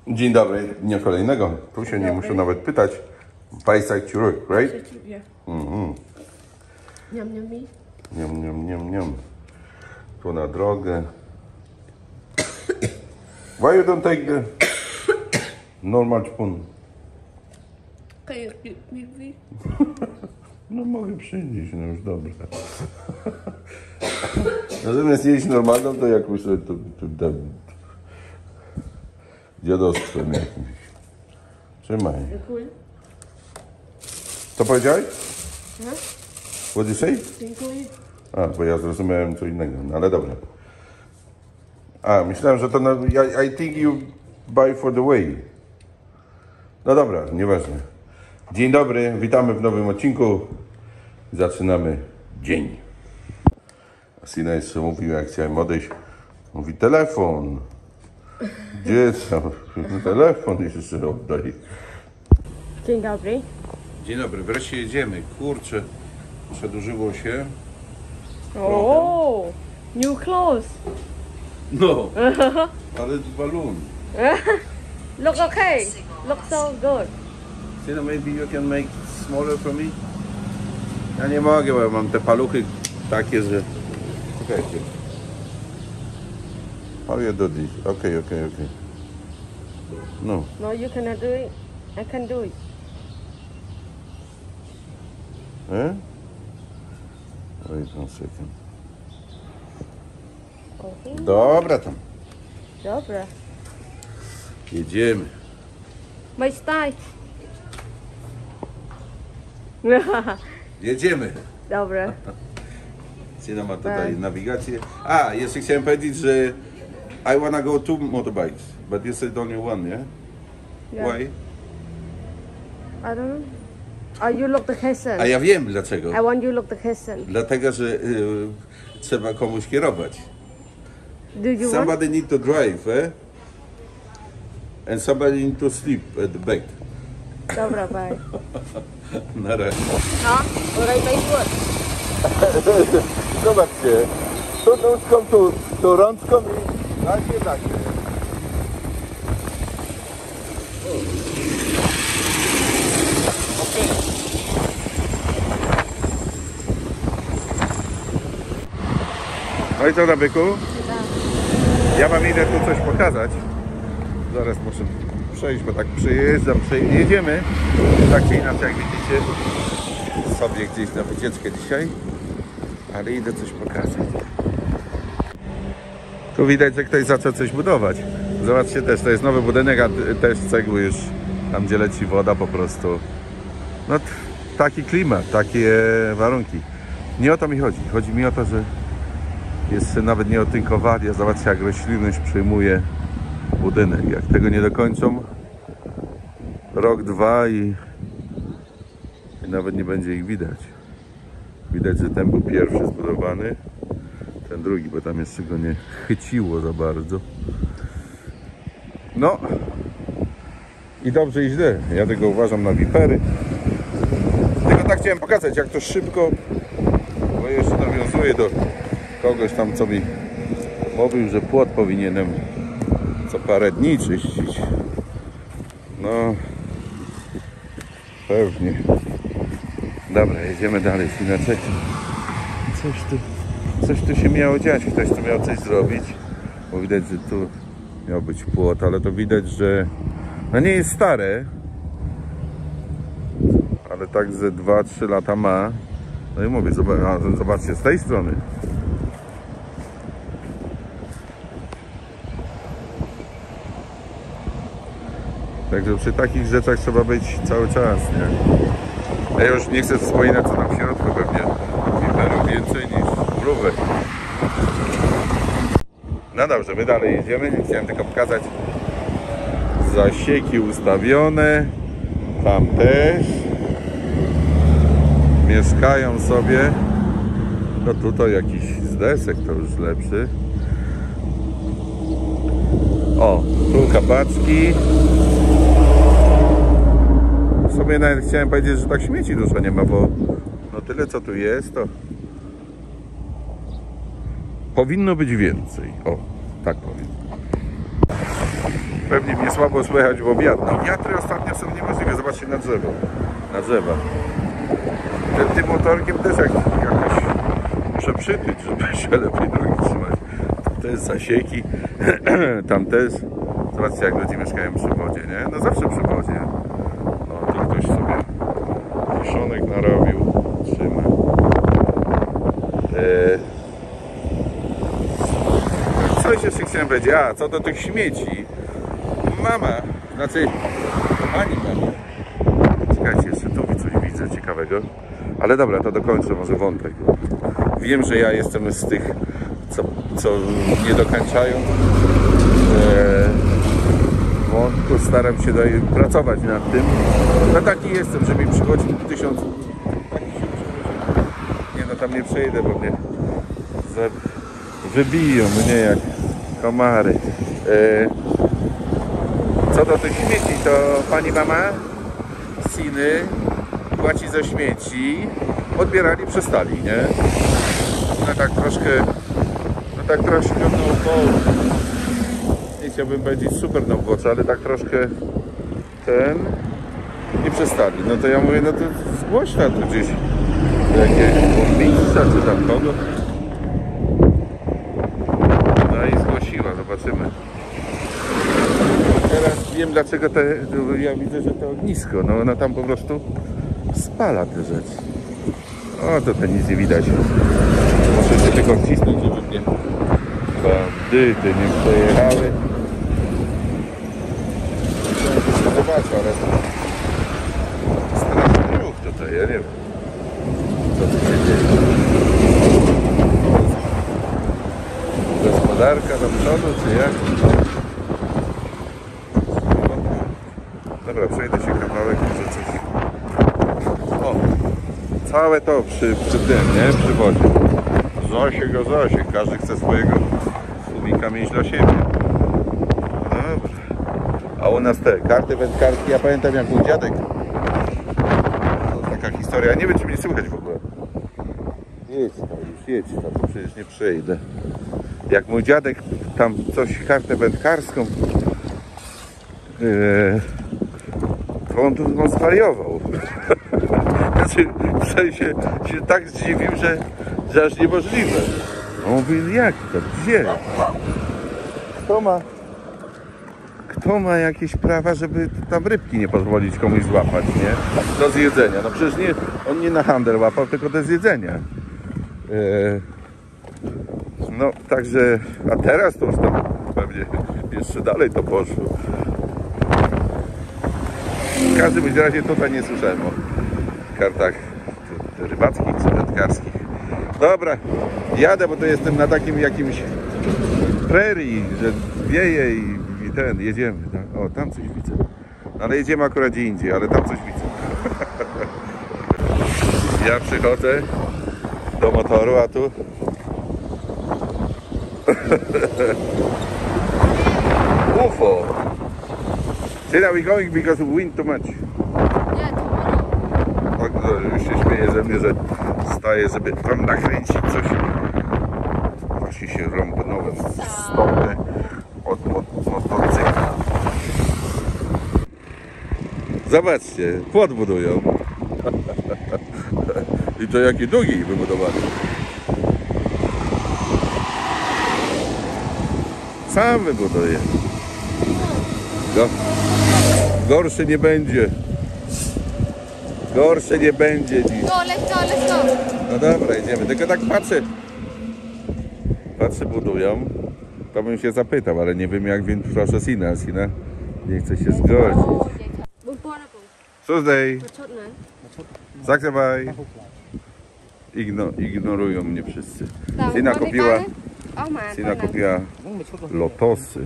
Dzień dobry, dnia kolejnego. Tu się nie muszę nawet pytać. Paisa ciury, right? Yeah. Mhm. Yum, yummy. Niam, niam, niam, niam. Tu na drogę. Why you don't take the normal spoon? Can you give me? No mogę przynieść, no już dobra. Natomiast jeść normalną, to jakoś sobie to dziadostwem jakimś. Trzymaj. Dziękuję. Co powiedziałeś? Huh? What did you say? Dziękuję. A, bo ja zrozumiałem co innego, no ale dobra. A, myślałem, że to I think you buy for the way. No dobra, nieważne. Dzień dobry, witamy w nowym odcinku. Zaczynamy dzień. Sina jeszcze mówił, jak chciałem odejść. Mówi, telefon. Gdzie tam? Telefon jeszcze oddaj. Dzień dobry. Dzień dobry, wreszcie jedziemy. Kurczę, przedłużyło się. Oh, new clothes. No, ale balloon. Look okay. Look so good. Sina, maybe you can make smaller for me? Ja nie mogę, bo ja mam te paluchy takie, że... Czekajcie. How you do this? Okay. No. No, you cannot do it. I can do it. Eh? Wait one second. Okay. Dobra tam. Dobra. Jedziemy. My style. Jedziemy. Dobra. Sina ma tutaj nawigację. A, jeszcze chciałem powiedzieć, że I wanna go two motorbikes, but you said only one, yeah? Yeah. Why? I don't know. Oh, you look the Hessen. A ja wiem dlaczego. I want you look the Hessen. Dlatego, że trzeba komuś kierować. Do you want? Somebody need to drive, eh? And somebody need to sleep at the back. Dobra, bye. Na razie. No, alright, my foot. Zobaczcie, to nóżką tu rączką i takie. Okej. No i co, na byku? Ja wam idę tu coś pokazać. Zaraz muszę przejść, bo tak jedziemy. Tak czy inaczej, jak widzicie, sobie gdzieś na wycieczkę dzisiaj. Ale idę coś pokazać. Tu widać, że ktoś zaczął coś budować. Zobaczcie też, to jest nowy budynek, a też cegły już tam, gdzie leci woda po prostu. No taki klimat, takie warunki. Nie o to mi chodzi. Chodzi mi o to, że jest nawet nie otynkowali, a zobaczcie, jak roślinność przejmuje budynek. Jak tego nie dokończą, rok, dwa i nawet nie będzie ich widać. Widać, że ten był pierwszy zbudowany, ten drugi, bo tam jeszcze go nie chyciło za bardzo. No i dobrze i źle. Ja tego uważam na wipery. Tylko tak chciałem pokazać, jak to szybko, bo jeszcze nawiązuję do kogoś tam, co mi mówił, że płot powinienem co parę dni czyścić. No pewnie. Dobra, jedziemy dalej, inaczej. Coś tu się miało dziać, ktoś tu miał coś zrobić, bo widać, że tu miał być płot, ale to widać, że no nie jest stare, ale tak ze 2-3 lata ma. No i mówię, zobaczcie z tej strony. Także przy takich rzeczach trzeba być cały czas, nie? Ja już nie chcę wspominać, co tam w środku, pewnie wiperów więcej niż mrówek. No dobrze, my dalej jedziemy. Chciałem tylko pokazać zasieki ustawione. Tam też mieszkają sobie. No tutaj jakiś z desek, to już lepszy. O, tu kapaczki. Sobie nawet chciałem powiedzieć, że tak śmieci dużo nie ma, bo no tyle co tu jest, to powinno być więcej. O, tak powiem. Pewnie mnie słabo słychać, bo wiatr. No wiatry ostatnio są niemożliwe. Zobaczcie na drzewo. Na drzewa. Tym motorkiem też jakoś muszę przytyć, żeby się lepiej drogi trzymać. To jest zasieki. Tam też. Zobaczcie, jak ludzie mieszkają przy wodzie, nie? No zawsze przy wodzie. O, tu ktoś sobie kiszonek narobił. Trzyma. Coś jeszcze chciałem powiedzieć. A, co do tych śmieci. Mama, znaczy pani mama. Czekajcie, jeszcze tu coś widzę ciekawego. Ale dobra, to dokończę może wątek. Wiem, że ja jestem z tych, co nie dokończają wątku. Staram się pracować nad tym. No taki jestem, że mi przychodzi 1000. Nie no, tam nie przejdę, bo mnie wybiją mnie jak komary. Co do tych śmieci, to pani mama syny płaci za śmieci, odbierali, przestali, nie? No tak troszkę nie chciałbym powiedzieć super naukowo, ale tak troszkę i przestali. No to ja mówię, no to zgłoś na to gdzieś jakieś burmistrza czy tam kogo. No i zgłosiła, zobaczymy. Teraz wiem, dlaczego ja widzę, że to ognisko, no ona tam po prostu spala te rzeczy. O, to nic nie widać. Muszę się tylko wcisnąć, żeby mnie bandyty nie przejechały. Zobaczę, ale straszny ruch tutaj, ja nie wiem, co tu się dzieje. Gospodarka do przodu, czy jak? Dobra, przejdę się kawałek, może coś. O, całe to przy tym, nie? Przy wodzie. Zasiek, każdy chce swojego tłumika mieć dla siebie. Dobra. A u nas te karty wędkarskie, ja pamiętam jak mój dziadek. To taka historia, nie wiem czy mnie słychać w ogóle. Jedź tam, przecież nie przejdę. Jak mój dziadek tam coś, kartę wędkarską, to on zwariował. Znaczy, w sensie się tak zdziwił, że aż niemożliwe. On mówi, jak to? Gdzie? Kto ma jakieś prawa, żeby tam rybki nie pozwolić komuś złapać, nie? Do zjedzenia. No przecież nie, on nie na handel łapał, tylko do zjedzenia. No, także, a teraz to już tam pewnie jeszcze dalej to poszło. W każdym razie tutaj nie słyszałem o kartach rybackich czy wędkarskich. Dobra, jadę, bo to jestem na takim jakimś prerii, że wieje i jedziemy. O, tam coś widzę. Ale jedziemy akurat gdzie indziej, ale tam coś widzę. Ja przychodzę do motoru, a tu UFO. Say that we're going because of wind too much. Już się śmieje ze mnie, że staję, żeby tam nakręcić coś. Właśnie się rąbnąłem w stopę od motocykla. Zobaczcie, płot budują. I to jaki długi wybudowali. Sam wybuduje. Gorszy nie będzie. Gorsze nie będzie dziś. Go, let's go. No dobra, idziemy. Tylko tak patrzę, budują. To bym się zapytał, ale nie wiem jak więc proszę Sina nie chce się zgodzić. Tuesday. Zakrywaj. Ignorują mnie wszyscy. Sina kupiła lotosy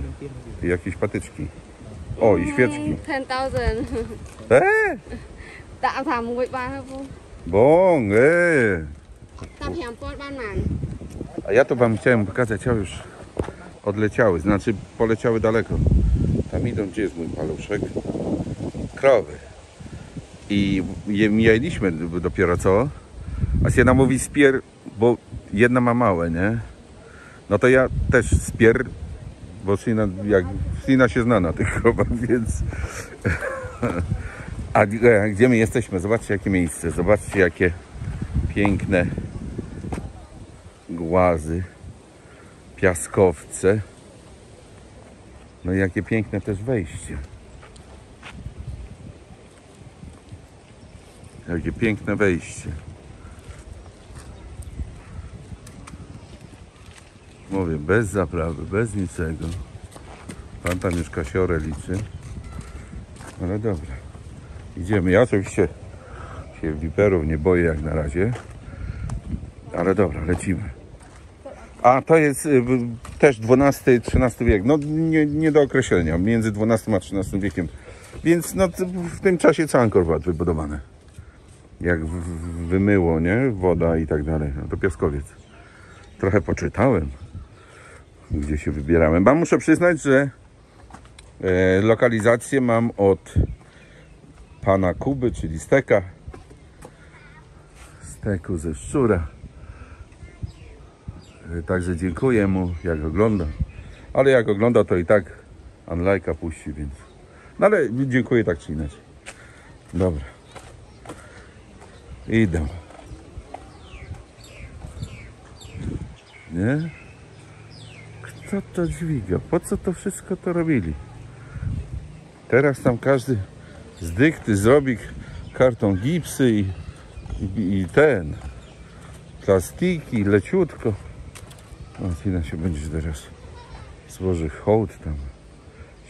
i jakieś patyczki. O, i świeczki. 10,000 Tạo thả một ba thôi cô. Bąk, Tam hẻm pod ban màn. A ja to wam chciałem pokazać, a już odleciały, znaczy poleciały daleko. Tam idą, gdzie jest mój paluszek? Krowy. I mieliśmy dopiero co. A Siena mówi spier, bo jedna ma małe, nie? No to ja też spier bo Sina się zna na tych chorobach, więc... A gdzie my jesteśmy? Zobaczcie, jakie miejsce. Zobaczcie, jakie piękne głazy, piaskowce. No i jakie piękne też wejście. Jakie piękne wejście. Mówię, bez zaprawy, bez niczego. Pan tam już kasiorę liczy. Ale dobra. Idziemy. Ja oczywiście się wiperów nie boję jak na razie. Ale dobra, lecimy. A to jest też XII-XIII wiek. No nie do określenia. Między XII a XIII wiekiem. Więc no, w tym czasie cały Angkor Wat wybudowany. Jak wymyło, nie? Woda i tak dalej. No to piaskowiec. Trochę poczytałem, gdzie się wybierałem. Bo muszę przyznać, że lokalizację mam od pana Kuby, czyli Steka. Steku ze Szczura. Także dziękuję mu, jak ogląda. Ale jak ogląda, to i tak unlike'a puści, więc... No ale dziękuję tak czy inaczej. Dobra. Idę. Nie? Kto to dźwiga? Po co to wszystko to robili? Teraz tam każdy z dykty zrobi karton gipsy i ten plastiki, leciutko. O, Tina się będzie teraz złoży hołd tam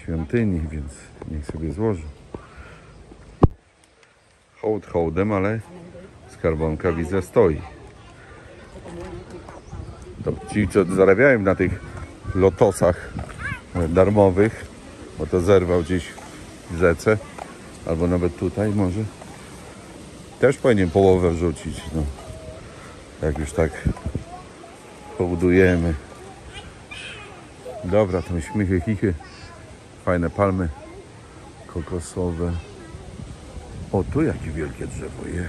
świątyni, więc niech sobie złoży. Hołd hołdem, ale skarbonka widzę stoi. To ci, co zarabiają na tych lotosach darmowych, bo to zerwał gdzieś w rzece, albo nawet tutaj może, też powinien połowę wrzucić, no. Jak już tak hołdujemy. Dobra, to śmichy, chichy, fajne palmy kokosowe. O, tu jakie wielkie drzewo je.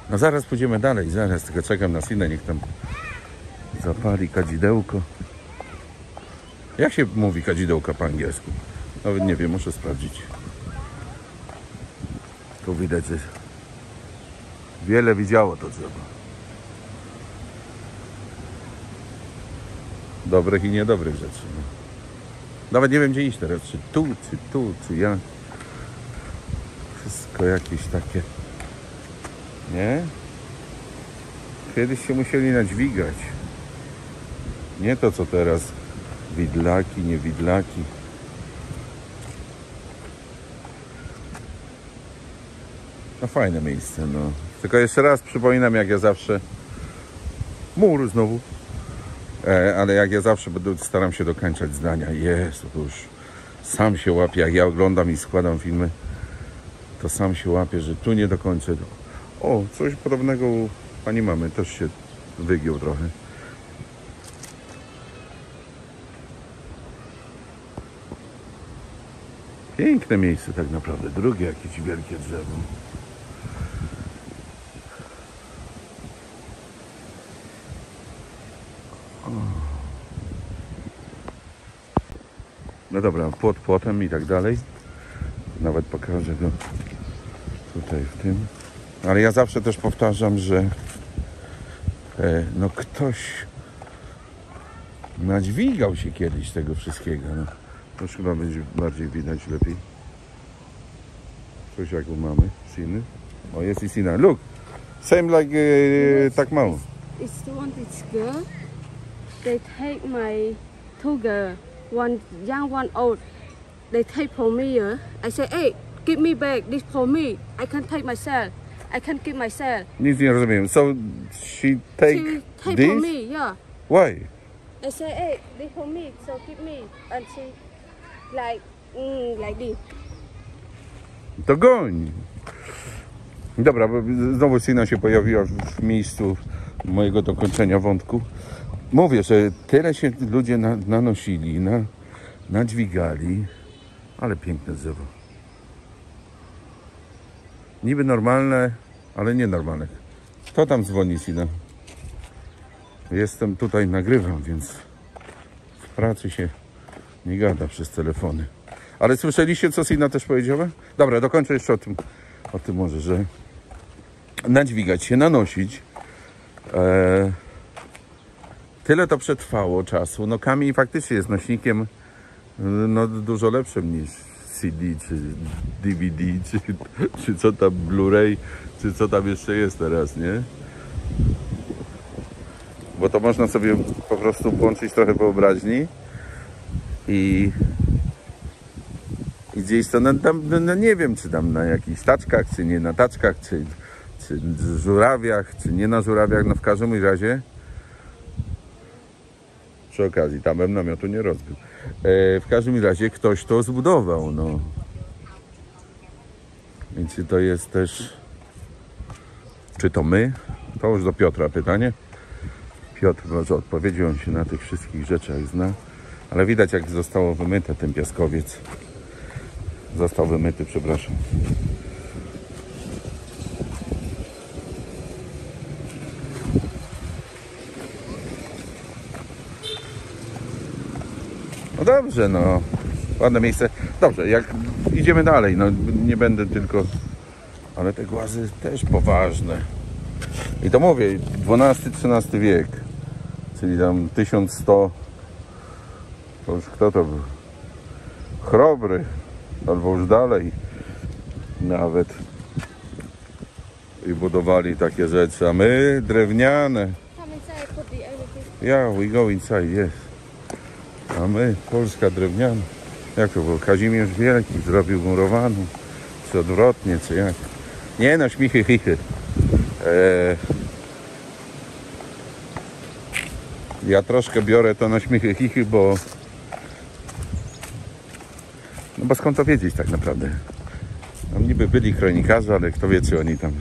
No zaraz pójdziemy dalej, zaraz, tylko czekam na Sinę, niech tam zapali kadzidełko. Jak się mówi kadzidełka po angielsku? Nawet nie wiem, muszę sprawdzić. Tu widać, że wiele widziało to drzewo. Dobrych i niedobrych rzeczy. No. Nawet nie wiem, gdzie iść teraz, czy tu, czy ja. Wszystko jakieś takie, nie? Kiedyś się musieli nadźwigać. Nie to, co teraz. Widlaki, nie widlaki. No fajne miejsce, no. Tylko jeszcze raz przypominam, jak ja zawsze... Mur znowu. Ale jak ja zawsze staram się dokończać zdania. Jezu, to już sam się łapię, jak ja oglądam i składam filmy, to sam się łapię, że tu nie dokończę. O, coś podobnego u pani mamy, też się wygiął trochę. Piękne miejsce tak naprawdę. Drugie jakieś wielkie drzewo. No dobra, płot płotem i tak dalej. Nawet pokażę go tutaj w tym. Ale ja zawsze też powtarzam, że no ktoś nadźwigał się kiedyś tego wszystkiego. No. To już chyba będzie bardziej widać lepiej. Coś jak u mamy, Siny. O, jest i Sina. Look, same like tak mało. It's the one that's girl. They take my two girl, one young, one old. They take for me. I say, hey, give me back this for me. I can take myself. I can give myself. Nic nie rozumiem. So she take for this? me, yeah. Why? I say, hey, this for me, so give me. And she like this. To goń. Dobra, bo znowu Sina się pojawiła w miejscu mojego dokończenia wątku. Mówię, że tyle się ludzie nanosili, nadźwigali, ale piękne drzewo. Niby normalne, ale nienormalne. Kto tam dzwoni, Sina? Jestem tutaj, nagrywam, więc pracy się nie gada przez telefony. Ale słyszeliście, co Sina też powiedziała? Dobra, dokończę jeszcze o tym może, że nadźwigać się, nanosić. Tyle to przetrwało czasu. No kamień faktycznie jest nośnikiem no, dużo lepszym niż CD, czy DVD, czy co tam Blu-ray, czy co tam jeszcze jest teraz, nie? Bo to można sobie po prostu włączyć trochę wyobraźni i gdzieś to no nie wiem, czy tam na jakichś taczkach, czy nie na taczkach, czy żurawiach, czy nie na żurawiach, no w każdym razie przy okazji, tam bym namiotu nie rozbił. W każdym razie ktoś to zbudował, no. Więc to jest też... Czy to my? To już do Piotra pytanie. Piotr może odpowiedzieć, on się na tych wszystkich rzeczach zna. Ale widać, jak zostało wymyte ten piaskowiec. Został wymyty, przepraszam. No dobrze, no. Ładne miejsce. Dobrze, jak idziemy dalej, no nie będę tylko... Ale te głazy też poważne. I to mówię, XII-XIII wiek. Czyli tam 1100... To już kto to był? Chrobry. Albo już dalej. Nawet. I budowali takie rzeczy. A my drewniane. Yeah, we go inside, yes. A my, Polska drewniana. Jak to było? Kazimierz Wielki zrobił murowaną. Czy odwrotnie, czy jak? Nie no, śmichy, chichy. Ja troszkę biorę to na śmichy, chichy, bo... No bo skąd to wiedzieć tak naprawdę? Tam niby byli kronikarze, ale kto wie, czy oni tam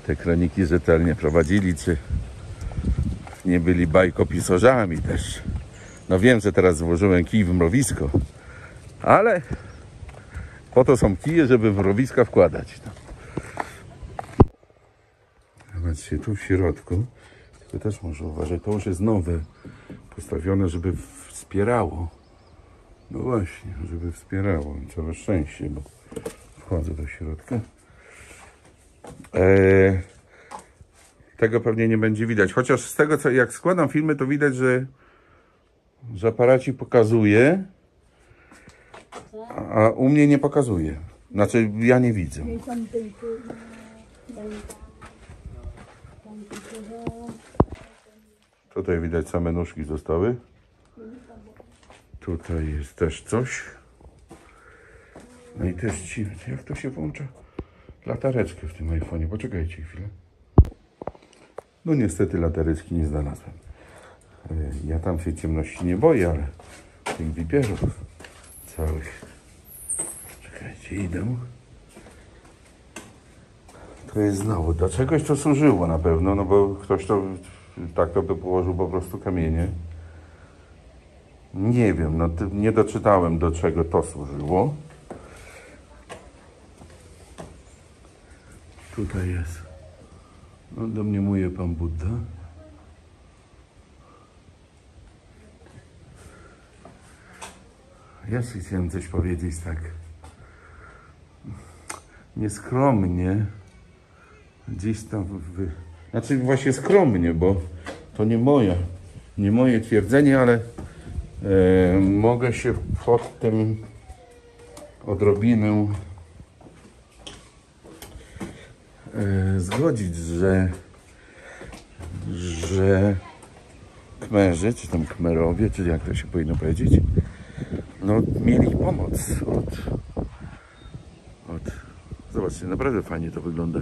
te kroniki rzetelnie prowadzili, czy nie byli bajkopisarzami też. No wiem, że teraz złożyłem kij w mrowisko, ale po to są kije, żeby w mrowiska wkładać. No. Zobaczcie, tu w środku, tylko też może uważać, to już jest nowe, postawione, żeby wspierało. No właśnie, żeby wspierało. Całe szczęście, bo wchodzę do środka. Tego pewnie nie będzie widać. Chociaż z tego, co jak składam filmy, to widać, że aparacik pokazuje, a u mnie nie pokazuje. Znaczy, ja nie widzę. Tutaj widać, same nóżki zostały. Tutaj jest też coś. No i też dziwne, jak to się włącza? Latareczkę w tym iPhone'ie. Poczekajcie chwilę. No niestety latareczki nie znalazłem. Ja tam się ciemności nie boję, ale tych wipierów całych. Czekajcie, idę. To jest znowu, do czegoś to służyło na pewno, no bo ktoś to tak to by położył po prostu kamienie. Nie wiem, no nie doczytałem, do czego to służyło. Tutaj jest. No, domniemuje Pan Budda. Ja się chciałem coś powiedzieć tak nieskromnie. Gdzieś tam znaczy właśnie skromnie, bo to nie moje twierdzenie, ale mogę się pod tym odrobinę zgodzić, że Kmerzy, czy tam Kmerowie, czy jak to się powinno powiedzieć, no mieli pomoc od zobaczcie, naprawdę fajnie to wygląda.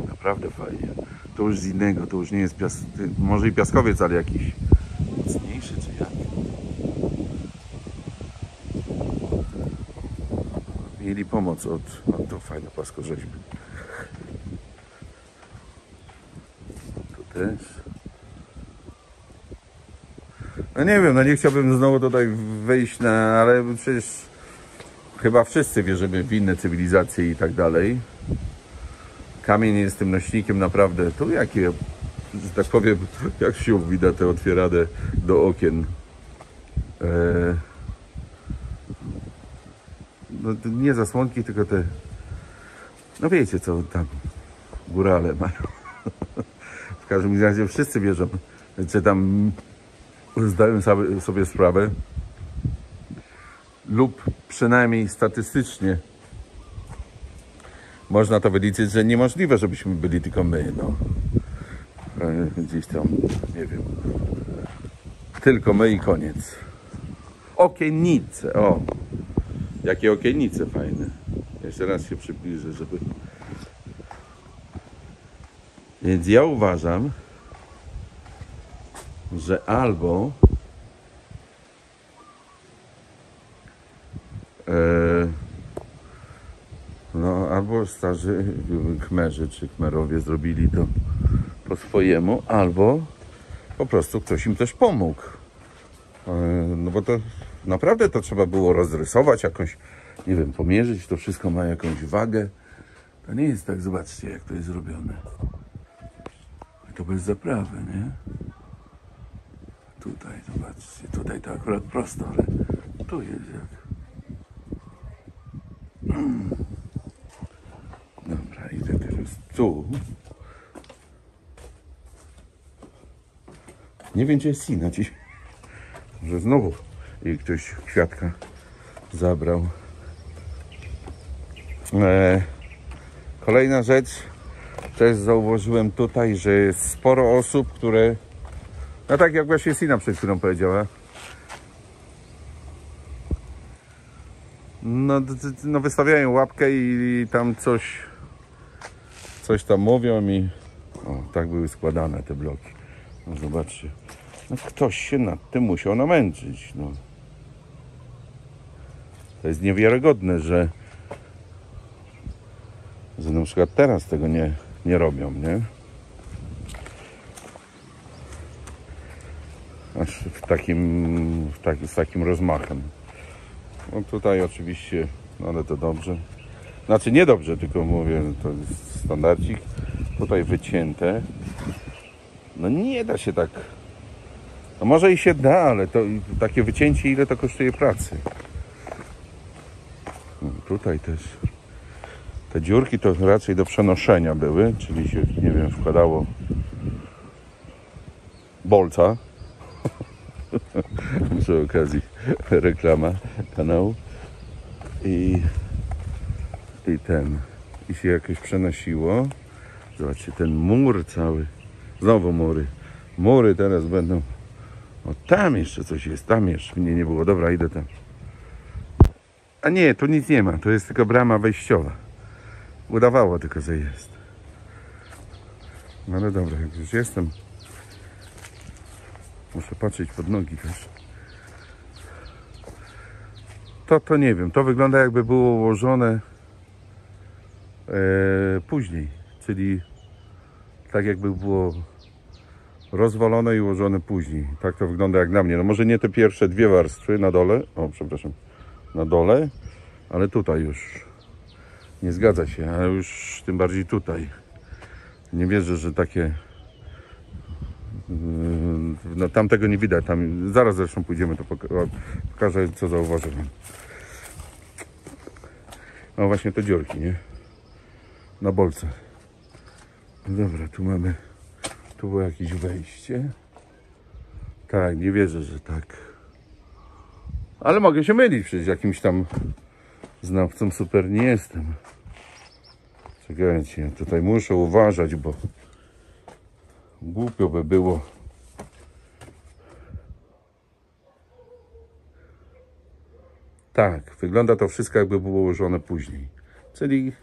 Naprawdę fajnie. To już z innego, to już nie jest może i piaskowiec, ale jakiś mocniejszy, czy jak. Mieli pomoc od to fajne płaskorzeźby. Tu też. No nie wiem, no nie chciałbym znowu tutaj wejść ale przecież chyba wszyscy wierzymy w inne cywilizacje i tak dalej. Kamień jest tym nośnikiem naprawdę. Tu jakie że tak powiem, jak się mówi, na te otwierane do okien. No, nie zasłonki, tylko te, no wiecie co tam górale mają. W każdym razie wszyscy wierzą, czy tam zdają sobie sprawę, lub przynajmniej statystycznie można to wyliczyć, że niemożliwe, żebyśmy byli tylko my, no. Gdzieś tam, nie wiem, tylko my i koniec. Okiennice, o! Jakie okiennice fajne. Jeszcze raz się przybliżę, żeby... Więc ja uważam, że albo no, albo starzy kmerzy czy kmerowie zrobili to po swojemu, albo po prostu ktoś im też pomógł. No bo to naprawdę to trzeba było rozrysować jakąś, nie wiem, pomierzyć, to wszystko ma jakąś wagę. To nie jest tak, zobaczcie jak to jest zrobione. To bez zaprawy, nie? Tutaj, zobaczcie, tutaj to akurat prosto, ale tu jest jak... Dobra, idę teraz tu. Nie wiem, gdzie jest Sina dziś. Może znowu jej ktoś kwiatka zabrał. Kolejna rzecz. Też zauważyłem tutaj, że jest sporo osób, które... No tak jak właśnie Sina przed chwilą powiedziała. No wystawiają łapkę i tam coś tam mówią i... O, tak były składane te bloki. No zobaczcie. No ktoś się nad tym musiał namęczyć. No. To jest niewiarygodne, że na przykład teraz tego nie robią, nie? Aż z takim rozmachem. No tutaj oczywiście, no ale to dobrze. Znaczy nie dobrze, tylko mówię, to jest standardzik. Tutaj wycięte. No nie da się tak. No może i się da, ale to takie wycięcie, ile to kosztuje pracy. No, tutaj też. Te dziurki to raczej do przenoszenia były, czyli się, nie wiem, wkładało bolca. Przy okazji reklama kanału. I się jakoś przenosiło. Zobaczcie, ten mur cały. Znowu mury. Mury teraz będą. O, tam jeszcze coś jest. Tam jeszcze mnie nie było. Dobra, idę tam. A nie, tu nic nie ma. To jest tylko brama wejściowa. Udawało tylko, że jest. No ale dobra, jak już jestem. Muszę patrzeć pod nogi też. To nie wiem. To wygląda jakby było ułożone później. Czyli tak jakby było rozwalone i ułożone później. Tak to wygląda jak na mnie. No może nie te pierwsze dwie warstwy na dole. O, przepraszam. Na dole. Ale tutaj już nie zgadza się. A już tym bardziej tutaj. Nie wierzę, że takie... No tam tego nie widać. Tam zaraz zresztą pójdziemy, to pokażę, co zauważyłem. No właśnie te dziurki, nie? Na bolcach. No dobra, tu mamy... Tu było jakieś wejście. Tak, nie wierzę, że tak. Ale mogę się mylić, przecież jakimś tam znawcą super nie jestem. Czekajcie, tutaj muszę uważać, bo głupio by było. Tak, wygląda to wszystko jakby było ułożone później. Czyli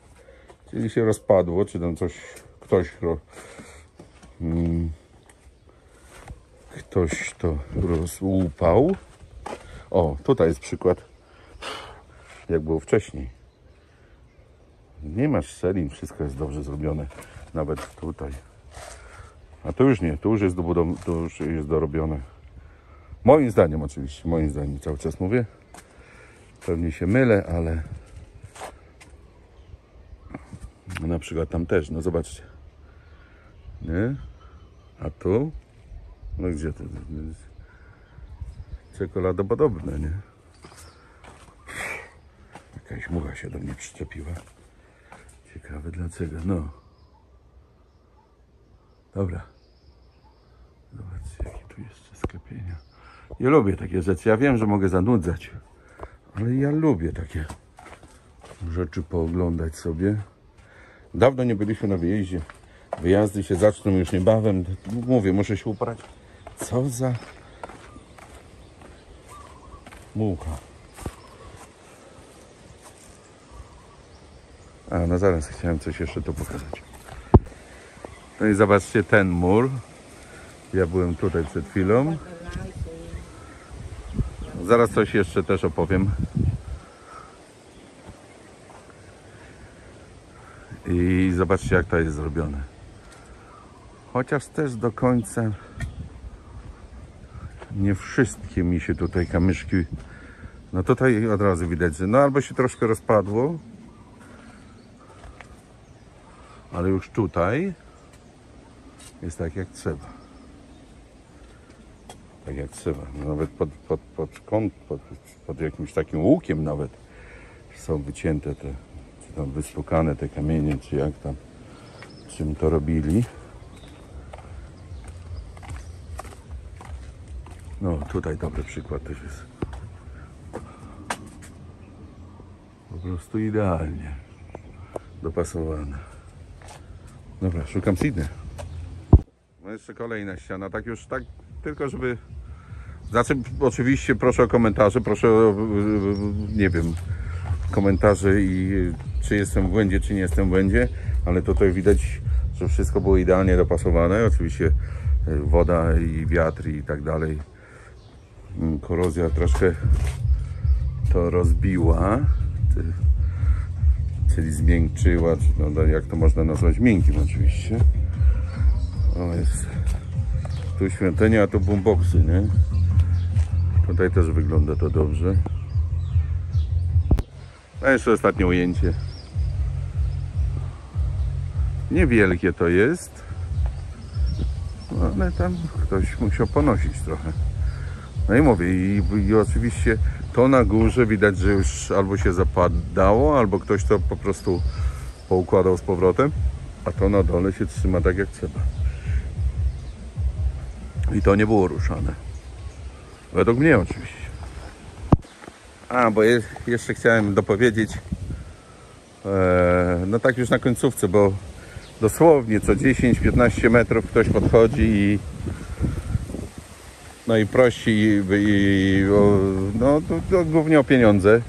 się rozpadło, czy tam ktoś to rozłupał. O, tutaj jest przykład, jak było wcześniej. Nie ma szczelin, wszystko jest dobrze zrobione. Nawet tutaj. A to już nie, to już jest dorobione. Moim zdaniem oczywiście, moim zdaniem cały czas mówię. Pewnie się mylę, ale na przykład tam też, no zobaczcie. Nie? A tu? No gdzie to? Czekoladopodobne, nie? Jakaś mucha się do mnie przyczepiła. Ciekawe dlaczego, no. Dobra. Zobaczcie, jakie tu jeszcze sklepienia. Ja lubię takie rzeczy. Ja wiem, że mogę zanudzać. Ale ja lubię takie rzeczy pooglądać sobie. Dawno nie byliśmy na wyjeździe. Wyjazdy się zaczną już niebawem. Mówię, muszę się uprać. Co za mucha. A, no zaraz chciałem coś jeszcze tu pokazać. No i zobaczcie ten mur. Ja byłem tutaj przed chwilą. Zaraz coś jeszcze też opowiem. I zobaczcie, jak to jest zrobione. Chociaż też do końca nie wszystkie mi się tutaj kamyczki... No tutaj od razu widać, że no albo się troszkę rozpadło, ale już tutaj jest tak jak trzeba. Tak jak trzeba. Nawet pod jakimś takim łukiem nawet są wycięte te, czy tam wyspukane te kamienie, czy jak tam, czym to robili. No tutaj dobry przykład też jest. Po prostu idealnie dopasowane. Dobra, szukam Sydney. No jeszcze kolejna ściana, tak już tak, tylko żeby... Znaczy, oczywiście proszę o komentarze, proszę o, nie wiem, komentarze i czy jestem w błędzie, czy nie jestem w błędzie, ale tutaj widać, że wszystko było idealnie dopasowane. Oczywiście woda i wiatr i tak dalej. Korozja troszkę to rozbiła, czyli zmiękczyła, czy no, jak to można nazwać, miękkim oczywiście. O, jest tu świątynia, a tu boomboxy, nie? Tutaj też wygląda to dobrze. A jeszcze ostatnie ujęcie. Niewielkie to jest, no, ale tam ktoś musiał ponosić trochę. No i mówię, i oczywiście to na górze widać, że już albo się zapadało, albo ktoś to po prostu poukładał z powrotem, a to na dole się trzyma tak jak trzeba. I to nie było ruszane. Według mnie oczywiście. A, bo jeszcze chciałem dopowiedzieć, no tak już na końcówce, bo dosłownie co 10-15 metrów ktoś podchodzi i prosi no to głównie o pieniądze.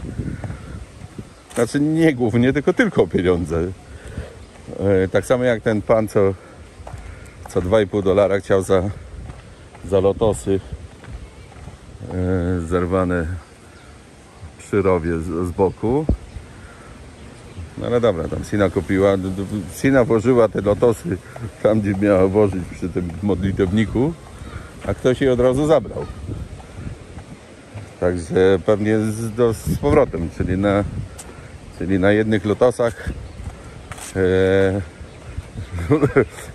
Znaczy nie głównie, tylko o pieniądze. Tak samo jak ten pan, co $2,5 chciał za lotosy zerwane przy rowie z boku. No ale dobra, tam Sina kupiła. Sina włożyła te lotosy tam, gdzie miała włożyć przy tym modlitewniku, a ktoś jej od razu zabrał. Także pewnie z powrotem, czyli na jednych lotosach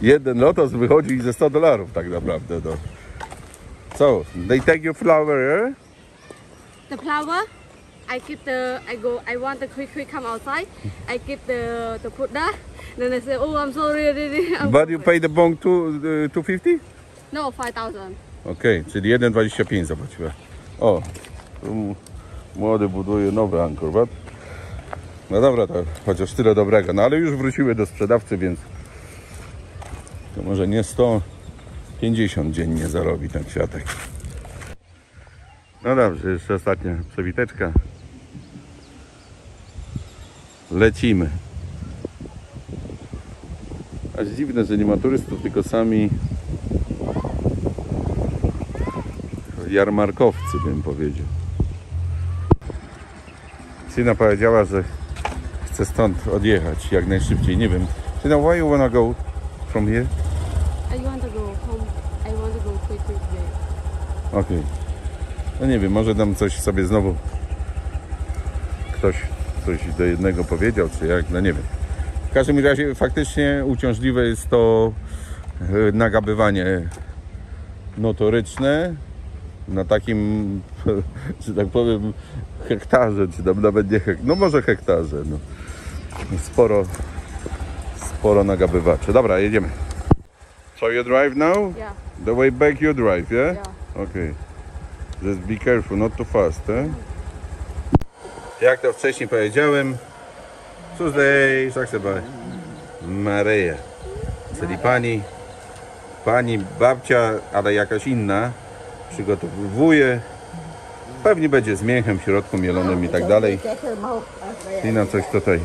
jeden lotos wychodzi za $100 tak naprawdę. No. So, they take your flower, The flower, I want the quick come outside. I get the put that. Then I say, oh, I'm sorry. but you pay the bong $250? No, 5,000. Okej, czyli 1,25 zapłaciła. O, tu młody buduje nowy Angkor Wat. No dobra, to chociaż tyle dobrego. No ale już wróciły do sprzedawcy, więc to może nie 150 dziennie zarobi ten kwiatek. No dobrze, jeszcze ostatnia przewiteczka. Lecimy. Aż dziwne, że nie ma turystów, tylko sami jarmarkowcy, bym powiedział. Sina powiedziała, że chce stąd odjechać jak najszybciej. Nie wiem. Sina, why you wanna go from here? I want to go home. I want to go quick. Okej. No nie wiem, może tam coś sobie znowu ktoś coś do jednego powiedział, czy jak, no nie wiem. W każdym razie faktycznie uciążliwe jest to nagabywanie notoryczne na takim, że tak powiem, hektarze, czy tam nawet nie hektarze, no może hektarze, no. Sporo nagabywaczy. Dobra, jedziemy. So you drive now? Yeah. The way back you drive, yeah? Yeah. Okay. Just be careful, not too fast, eh? Jak to wcześniej powiedziałem, Tuesday, Saksebaj, Maryja, czyli pani babcia, ale jakaś inna, przygotowuje. Pewnie będzie z mięchem w środku mielonym i tak dalej. I na coś tutaj.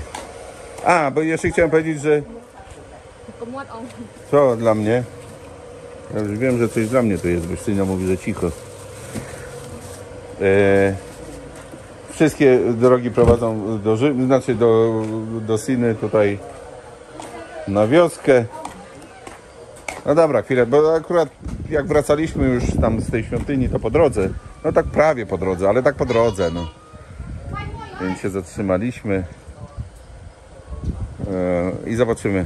A, bo jeszcze chciałem powiedzieć, że co dla mnie? Ja już wiem, że coś dla mnie to jest, bo Synia mówi, że cicho. Wszystkie drogi prowadzą do Syny tutaj na wioskę. No dobra, chwilę, bo akurat jak wracaliśmy już tam z tej świątyni, to po drodze, no tak prawie po drodze, ale tak po drodze, no. Więc się zatrzymaliśmy i zobaczymy,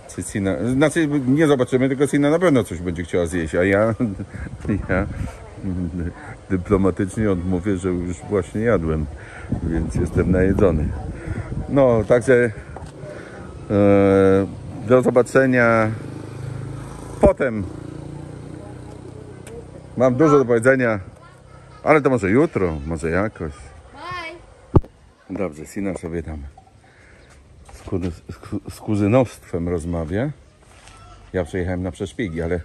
czy Sina, znaczy nie zobaczymy, tylko Sina na pewno coś będzie chciała zjeść, a ja dyplomatycznie odmówię, że już właśnie jadłem, więc jestem najedzony. No, także do zobaczenia potem. Mam dużo do powiedzenia, ale to może jutro, może jakoś. Dobrze, Sina sobie tam z kuzynostwem rozmawia. Ja przejechałem na przeszpiegi, ale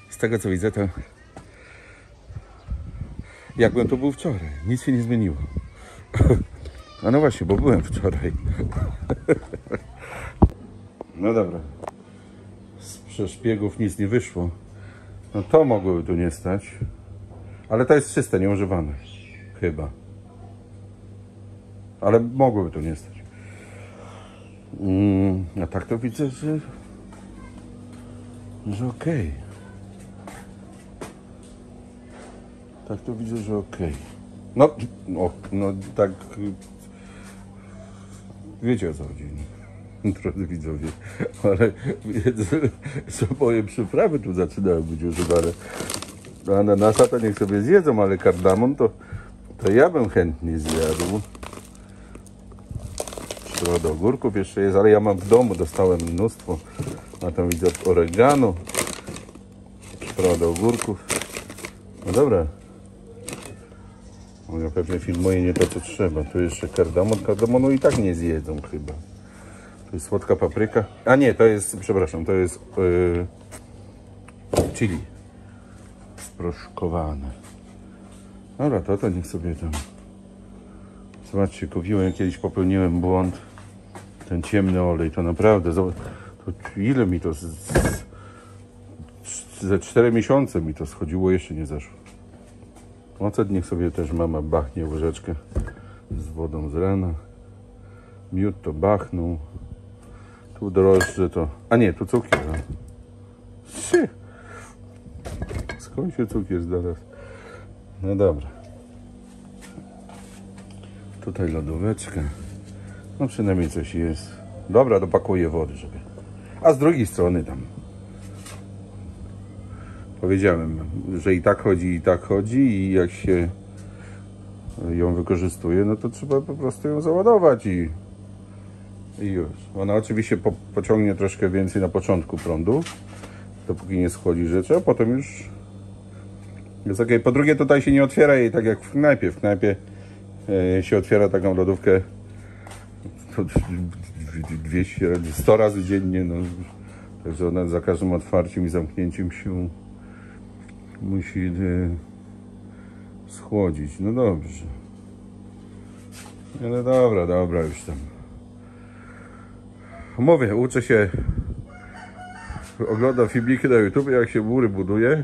z tego co widzę, to jakbym tu był wczoraj, nic się nie zmieniło. A no właśnie, bo byłem wczoraj. No dobra. Z przeszpiegów nic nie wyszło. No to mogłoby tu nie stać. Ale to jest czyste, nieużywane. Chyba. Ale mogłoby tu nie stać. A tak to widzę, że okej. Tak to widzę, że okej. No tak. Wiecie o co chodzi. Drodzy widzowie, ale wiedzę, że moje przyprawy tu zaczynają być używane. Ananasa to niech sobie zjedzą, ale kardamon to ja bym chętnie zjadł. Trochę do ogórków jeszcze jest, ale ja mam w domu, dostałem mnóstwo. A tam widzę oregano. Trochę do ogórków. No dobra. Ja pewnie filmuję nie to co trzeba. Tu jeszcze kardamon. Kardamonu i tak nie zjedzą chyba. To jest słodka papryka. A nie, to jest, przepraszam, to jest chili. Sproszkowane. Dobra, to niech sobie tam. Zobaczcie, kupiłem, kiedyś popełniłem błąd. Ten ciemny olej, to naprawdę, to ile mi to, ze 4 miesiące mi to schodziło, jeszcze nie zeszło. Ocet niech sobie też mama bachnie łyżeczkę z wodą z rana. Miód to bachnął. Tu drożdże to... A nie, tu cukier. Skąd się cukier znalazł? No dobra. Tutaj lodóweczka. No przynajmniej coś jest. Dobra, dopakuję wody, żeby... A z drugiej strony tam... Powiedziałem, że i tak chodzi i jak się ją wykorzystuje, no to trzeba po prostu ją załadować i już. Ona oczywiście pociągnie troszkę więcej na początku prądu, dopóki nie schłodzi rzeczy, a potem już jest ok. Po drugie, tutaj się nie otwiera jej tak jak w knajpie. W knajpie się otwiera taką lodówkę 200 razy, 100 razy dziennie. No. Także ona za każdym otwarciem i zamknięciem się musi schłodzić. No dobrze. No dobra, już tam. Mówię, uczę się, oglądam filmiki na YouTube, jak się mury buduje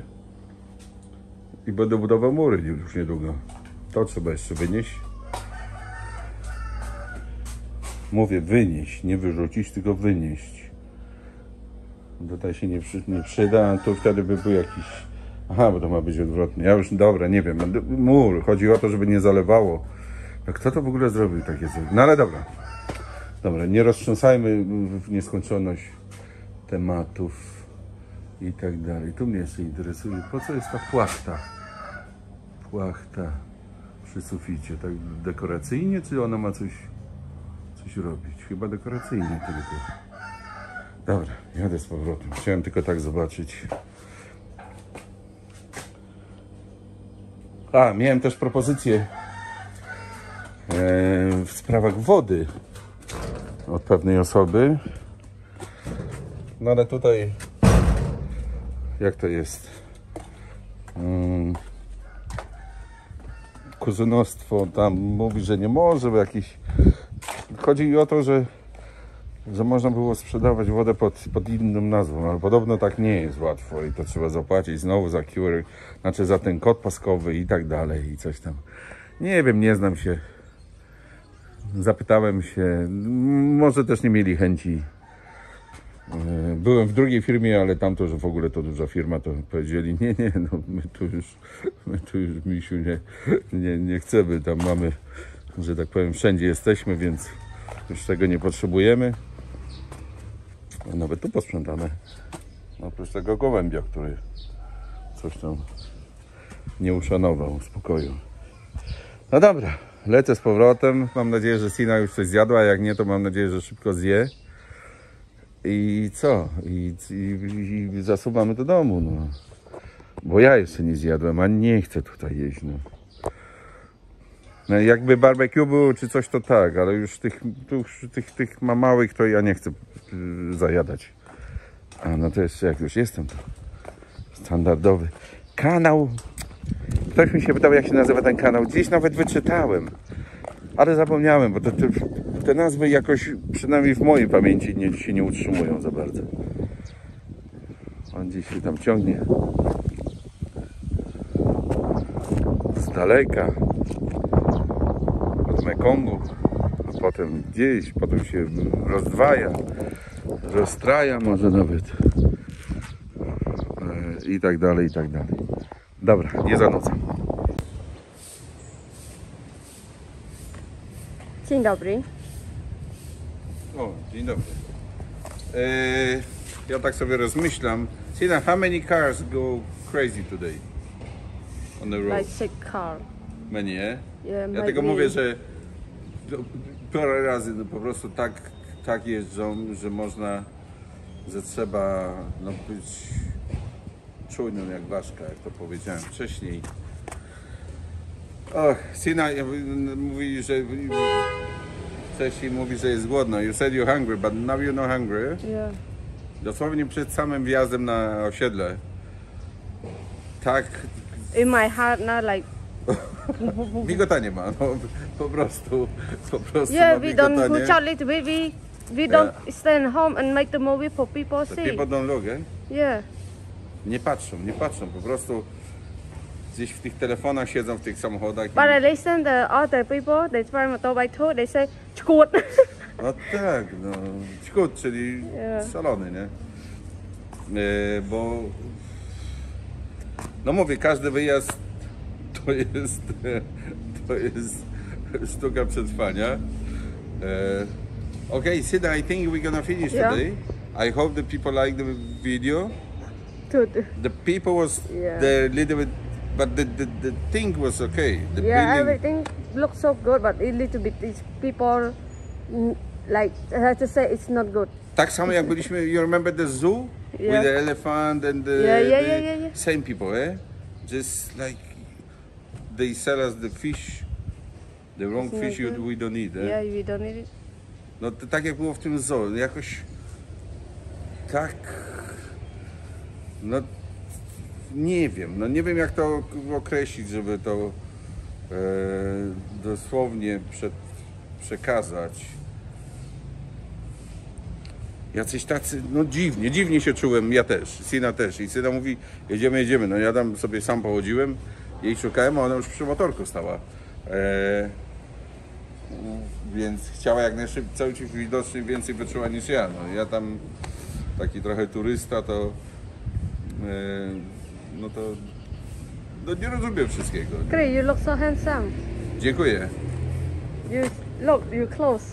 i będę budował mury już niedługo. To trzeba jeszcze wynieść. Mówię wynieść, nie wyrzucić, tylko wynieść. Tutaj się nie przyda, a tu wtedy by był jakiś... Aha, bo to ma być odwrotnie. Ja już, dobra, nie wiem. Mur. Chodzi o to, żeby nie zalewało. A kto to w ogóle zrobił takie coś? No ale dobra. Dobra, nie roztrząsajmy w nieskończoność tematów i tak dalej. Tu mnie jeszcze interesuje, po co jest ta płachta? Płachta przy suficie, tak dekoracyjnie, czy ona ma coś robić? Chyba dekoracyjnie tylko. Dobra, jadę z powrotem. Chciałem tylko tak zobaczyć. A, miałem też propozycję w sprawach wody od pewnej osoby. No ale tutaj jak to jest? Kuzynostwo tam mówi, że nie może, bo jakiś... Chodzi o to, że można było sprzedawać wodę pod inną nazwą, ale podobno tak nie jest łatwo i to trzeba zapłacić znowu za QR, znaczy za ten kod paskowy i tak dalej i coś tam. Nie wiem, nie znam się. Zapytałem się, może też nie mieli chęci. Byłem w drugiej firmie, ale tam to, że w ogóle to duża firma, to powiedzieli, nie, no my tu już misiu nie chcemy, tam mamy, że tak powiem, wszędzie jesteśmy, więc już tego nie potrzebujemy. Nawet tu posprzątane. Oprócz tego gołębia, który coś tam nie uszanował spokoju. No dobra, lecę z powrotem. Mam nadzieję, że Sina już coś zjadła, a jak nie, to mam nadzieję, że szybko zje. I co? I zasuwamy do domu, no. Bo ja jeszcze nie zjadłem, a nie chcę tutaj jeść, no. No jakby barbecue było czy coś, to tak, ale już tych małych to ja nie chcę zajadać. A no to jeszcze jak już jestem, to standardowy kanał. Ktoś mi się pytał, jak się nazywa ten kanał. Gdzieś nawet wyczytałem, ale zapomniałem, bo te nazwy jakoś, przynajmniej w mojej pamięci, się nie utrzymują za bardzo. On gdzieś się tam ciągnie z daleka od Mekongu, a potem gdzieś, potem się rozdwaja, rozstraja może nawet i tak dalej, i tak dalej. Dobra, nie zanudzam. Dzień dobry. O, dzień dobry. Ja tak sobie rozmyślam. Sina, how many cars go crazy today on the road? Like sick car. Many, Yeah, ja tylko mówię, że parę razy no, po prostu tak jeżdżą, że można, że trzeba no, być czujnym jak ważka, jak to powiedziałem wcześniej. Och, Sina mówi, że wcześniej mówi, że jest głodna. You said you're hungry, but now you're not hungry. Yeah. Dosłownie przed samym wjazdem na osiedle. Tak. In my heart now like Migota nie ma, no, po prostu yeah, ma we don't migotanie. push out little bit. We don't stay home and make the movie for people The see. people don't look, eh? Yeah. Nie patrzą, po prostu gdzieś w tych telefonach siedzą, w tych samochodach. But I listen the other people, they try motorbike too, they say chkut. No tak, no, ćkut, czyli Yeah. szalony, nie? Bo, no mówię, każdy wyjazd to jest sztuka przetrwania. Okay, Sina, I think we're gonna finish Yeah. today. I hope the people like the video. Good. The people was Yeah. the little bit, but the thing was okay. The Yeah, building, everything looks so good, but a little bit these people like I have to say it's not good. tak samo jak byliśmy, you remember the zoo? Yeah. With the elephant and the, Yeah. same people, eh? Just like they sell us the fish, the wrong It's fish not good. we don't need, eh? Yeah, we don't need it. No to tak jak było w tym zoo, jakoś tak, no nie wiem jak to określić, żeby to dosłownie przekazać. Jacyś tacy, no dziwnie się czułem, ja też, Sina też. I Sina mówi, jedziemy. No ja tam sobie sam pochodziłem, jej szukałem, a ona już przy motorku stała. Więc chciała jak najszybciej, widocznie więcej wyczuła niż ja. No, ja tam taki trochę turysta, to no to no nie rozumiem wszystkiego. Nie? Chris, you look so handsome. Dziękuję. You look, you close.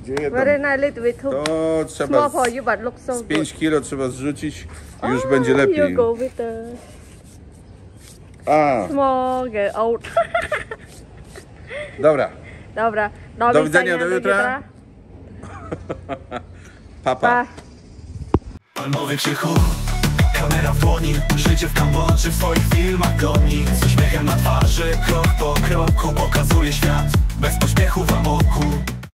Gdzie je tam? Very nice, little bit too To trzeba small for you, but look so z good. 5 kilo trzeba zrzucić i już Oh, będzie You lepiej. go with the A, small girl old. dobra. Dobra, Do widzenia, do jutra. Papa. Pa. Palmowy krzychu, kamera w dłoni. Życie w Kambodży w swoich filmach goni. Z uśmiechem na twarzy, krok po kroku pokazuje świat. Bez pośpiechu w amoku.